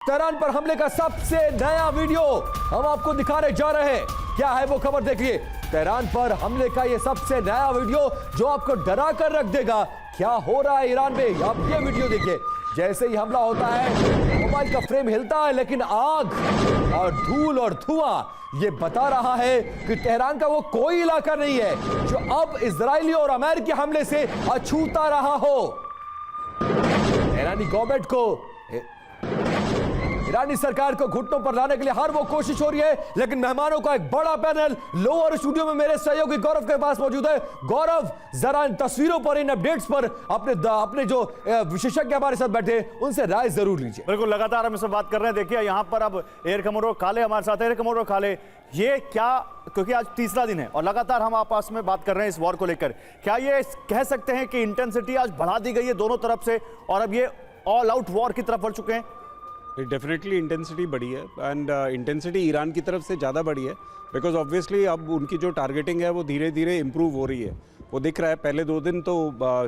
Tehran पर हमले का सबसे नया वीडियो हम आपको दिखाने जा रहे हैं। क्या है वो खबर देखिए। तेहरान पर हमले का ये सबसे नया वीडियो जो आपको डरा कर रख देगा। क्या हो रहा है ईरान में, आप ये वीडियो देखिए। जैसे ही हमला होता है मोबाइल का फ्रेम हिलता है, लेकिन आग और धूल और धुआं ये बता रहा है कि तेहरान का वो कोई इलाका नहीं है जो अब इजरायली और अमेरिकी हमले से अछूता रहा हो। ईरानी गवर्नमेंट को, ईरानी सरकार को घुटनों पर लाने के लिए हर वो कोशिश हो रही है, लेकिन मेहमानों का एक बड़ा पैनल लोअर स्टूडियो में मेरे सहयोगी गौरव के पास मौजूद है। गौरव, जरा इन तस्वीरों पर, इन अपडेट्स पर अपने जो विशेषज्ञ हमारे साथ बैठे उनसे राय जरूर लीजिए। बिल्कुल, लगातार हम इससे बात कर रहे हैं। देखिए यहाँ पर अब एयर कमोडोर काले हमारे साथ। एयर कमोडोर काले, ये क्या, क्योंकि आज तीसरा दिन है और लगातार हम आपस में बात कर रहे हैं इस वॉर को लेकर, क्या ये कह सकते हैं कि इंटेंसिटी आज बढ़ा दी गई है दोनों तरफ से और अब ये ऑल आउट वॉर की तरफ बढ़ चुके हैं? डेफिनेटली इंटेंसिटी बढ़ी है एंड इंटेंसिटी ईरान की तरफ से ज़्यादा बढ़ी है बिकॉज ऑब्वियसली अब उनकी जो टारगेटिंग है वो धीरे धीरे इम्प्रूव हो रही है। वो दिख रहा है। पहले 2 दिन तो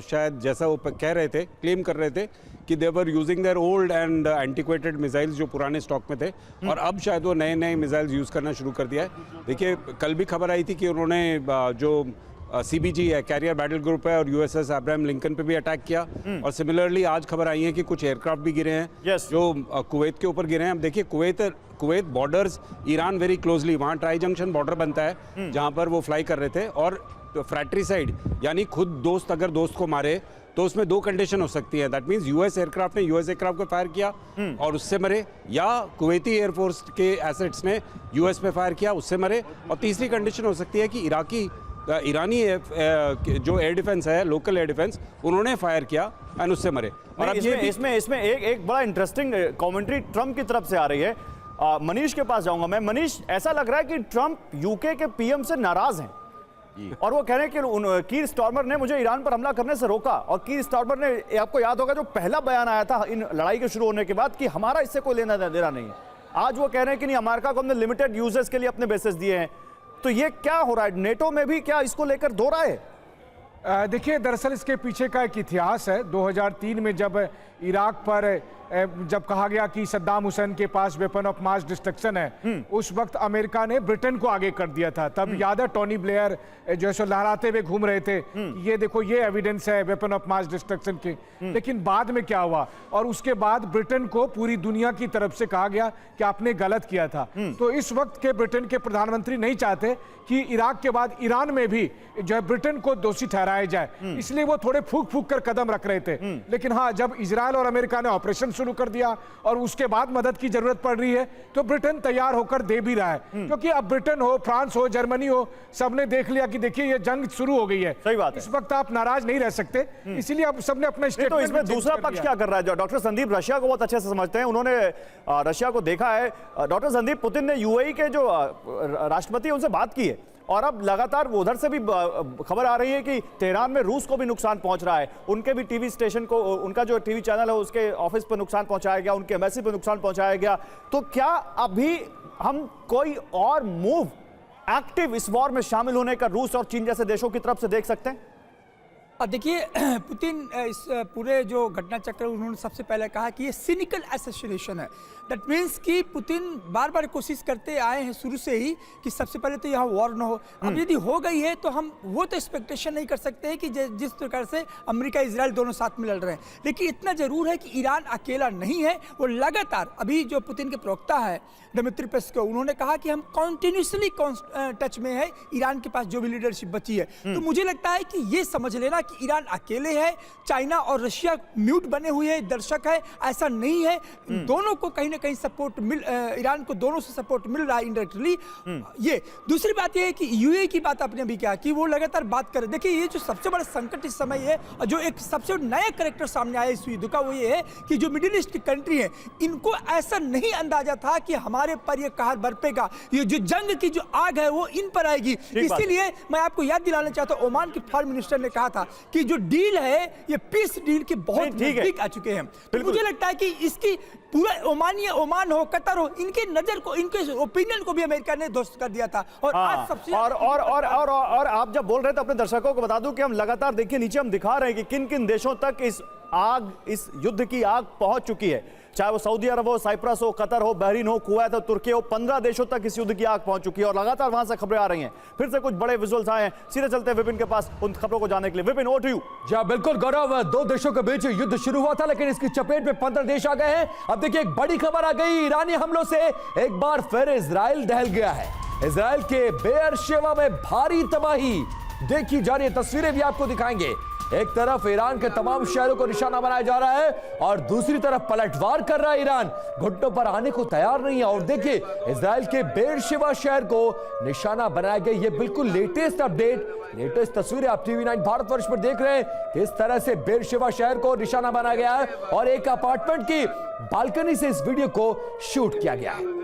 शायद जैसा वो कह रहे थे, क्लेम कर रहे थे कि they were using their old and antiquated missiles जो पुराने स्टॉक में थे, और अब शायद वो नए नए मिसाइल्स यूज़ करना शुरू कर दिया है। देखिए, कल भी खबर आई थी कि उन्होंने जो CBG है, कैरियर बैटल ग्रुप है, और USS अब्राहम लिंकन पे भी अटैक किया। और सिमिलरली आज खबर आई है कि कुछ एयरक्राफ्ट भी गिरे हैं जो कुवैत के ऊपर गिरे हैं। अब देखिए, Kuwait borders Iran very closely, वहाँ ट्राई जंक्शन बॉर्डर बनता है जहाँ पर वो फ्लाई कर रहे थे। और फ्रैट्रिसाइड यानी खुद दोस्त अगर दोस्त को मारे तो उसमें 2 कंडीशन हो सकती है। दैट मीन्स US एयरक्राफ्ट ने US एयरक्राफ्ट को फायर किया और उससे मरे, या कुवैती एयरफोर्स के एसेट्स ने US पे फायर किया, उससे मरे। और तीसरी कंडीशन हो सकती है कि ईरानी जो एयर डिफेंस है, लोकल एयर डिफेंस, उन्होंने फायर किया एंड उससे मरे। और अब इसमें एक बड़ा इंटरेस्टिंग कमेंट्री ट्रंप की तरफ से आ रही है। मनीष के पास जाऊंगा मैं। मनीष, ऐसा लग रहा है कि ट्रंप UK के PM से नाराज हैं और वो कह रहे हैं कि कीर स्टार्मर ने मुझे ईरान पर हमला करने से रोका। और कीर स्टार्मर ने, आपको याद होगा जो पहला बयान आया था इन लड़ाई के शुरू होने के बाद, कि हमारा इससे कोई लेना देना नहीं है। आज वो कह रहे हैं कि नहीं, अमेरिका को हमने लिमिटेड यूजेस के लिए अपने बेसेस दिए हैं। तो ये क्या हो रहा है? नेटो में भी क्या इसको लेकर दो राय है? देखिए, दरअसल इसके पीछे का एक इतिहास है। 2003 में जब इराक पर जब कहा गया कि सद्दाम हुसैन के पास वेपन ऑफ मास डिस्ट्रक्शन है, उस वक्त अमेरिका ने ब्रिटेन को आगे कर दिया था। तब याद है, टोनी ब्लेयर जो है सो लहराते हुए घूम रहे थे कि ये देखो, ये एविडेंस है वेपन ऑफ मास डिस्ट्रक्शन की। लेकिन बाद में क्या हुआ, और उसके बाद ब्रिटेन को पूरी दुनिया की तरफ से कहा गया कि आपने गलत किया था। तो इस वक्त के ब्रिटेन के प्रधानमंत्री नहीं चाहते कि इराक के बाद ईरान में भी जो है ब्रिटेन को दोषी ठहराया जाए, इसलिए वो थोड़े फूक फूक कर कदम रख रहे थे। लेकिन हाँ, जब इजरायल और अमेरिका ने ऑपरेशन शुरू कर दिया और उसके बाद मदद की जरूरत पड़ रही है, तो ब्रिटेन तैयार होकर दे भी रहा है। क्योंकि अब ब्रिटेन हो, फ्रांस हो, जर्मनी हो, सबने देख लिया कि देखिए ये जंग शुरू हो गई है। सही बात है। इस वक्त आप नाराज नहीं रह सकते, इसीलिए अब सबने अपना स्टेटमेंट। तो इसमें दूसरा पक्ष क्या कर रहा है? डॉक्टर संदीप रशिया को बहुत अच्छे से समझते हैं, उन्होंने रशिया को देखा है। डॉक्टर संदीप, पुतिन ने UAE के जो राष्ट्रपति उनसे बात की है और अब लगातार उधर से भी खबर आ रही है कि तेहरान में रूस को भी नुकसान पहुंच रहा है। उनके भी टीवी स्टेशन को, उनका जो टीवी चैनल है उसके ऑफिस पर नुकसान पहुंचाया गया, उनके एम्बेसी पर नुकसान पहुंचाया गया। तो क्या अभी हम कोई और मूव एक्टिव इस वॉर में शामिल होने का रूस और चीन जैसे देशों की तरफ से देख सकते हैं? देखिए, पुतिन इस पूरे जो घटना चक्र, उन्होंने सबसे पहले कहा कि ये सिनिकल असोसिएशन है। दैट मीन्स कि पुतिन बार बार कोशिश करते आए हैं शुरू से ही कि सबसे पहले तो यहाँ वॉर ना हो। अब यदि हो गई है तो हम वो तो एक्सपेक्टेशन नहीं कर सकते हैं कि जिस प्रकार से अमेरिका इजराइल दोनों साथ में लड़ रहे हैं। लेकिन इतना जरूर है कि ईरान अकेला नहीं है। वो लगातार, अभी जो पुतिन के प्रवक्ता है दिमित्री पेस्कोव, उन्होंने कहा कि हम कॉन्टिन्यूसली टच में है ईरान के पास जो भी लीडरशिप बची है। तो मुझे लगता है कि ये समझ लेना कि ईरान अकेले है, चाइना और रशिया म्यूट बने हुए हैं, दर्शक है, ऐसा नहीं है। दोनों को कहीं ना कहीं सपोर्ट ईरान को दोनों से सपोर्ट मिल रहा है इनडायरेक्टली। ये दूसरी बात ये है कि UAE की बात आपने अभी क्या कि वो लगातार बात करे। देखिए, ये जो सबसे बड़ा संकट इस समय है और जो एक सबसे नया कैरेक्टर सामने आया इस युद्ध का, वो ये है कि जो मिडिल ईस्ट की कंट्री है, इनको ऐसा नहीं अंदाजा था कि हमारे पर ये कहर बरपेगा, ये जो जंग की जो आग है वो इन पर आएगी। इसीलिए मैं आपको याद दिलाना चाहता हूं, ओमान के फॉरेन मिनिस्टर ने कहा था कि जो डील है ये पीस डील के बहुत नजदीक आ चुके हैं। तो मुझे लगता है कि इसकी पूरा ओमान हो, कतर हो, इनकी नजर को, इनके ओपिनियन को भी अमेरिका ने ध्वस्त कर दिया था। और आज सबसे और आप जब बोल रहे थे, अपने दर्शकों को बता दूं कि हम लगातार, देखिए नीचे हम दिखा रहे हैं कि किन किन देशों तक इस आग, इस युद्ध की आग पहुंच चुकी है। चाहे वो सऊदी अरब हो, साइप्रस हो, कतर हो, बहरीन हो, कुवैत हो, तुर्की हो, 15 देशों तक इस युद्ध की आग पहुंच चुकी है और लगातार वहां से खबरें आ रही हैं। फिर से कुछ बड़े विजुअल्स आए हैं, सीधे चलते हैं विपिन के पास उन खबरों को जानने के लिए। Vipin, over to you. जी हाँ, बिल्कुल गौरव, दो देशों के बीच युद्ध शुरू हुआ था लेकिन इसकी चपेट में 15 देश आ गए हैं। अब देखिए एक बड़ी खबर आ गई, ईरानी हमलों से एक बार फिर इजराइल दहल गया है। इजराइल के बेयरशेवा में भारी तबाही देखी जा रही है, तस्वीरें भी आपको दिखाएंगे। एक तरफ ईरान के तमाम शहरों को निशाना बनाया जा रहा है और दूसरी तरफ पलटवार कर रहा है ईरान, घुटनों पर आने को तैयार नहीं है। और देखिए इजराइल के बेयरशेवा शहर को निशाना बनाया गया। ये बिल्कुल लेटेस्ट अपडेट, लेटेस्ट तस्वीरें आप टीवी 9 भारतवर्ष पर देख रहे हैं। किस तरह से बेयरशेवा शहर को निशाना बनाया गया है और एक अपार्टमेंट की बालकनी से इस वीडियो को शूट किया गया है।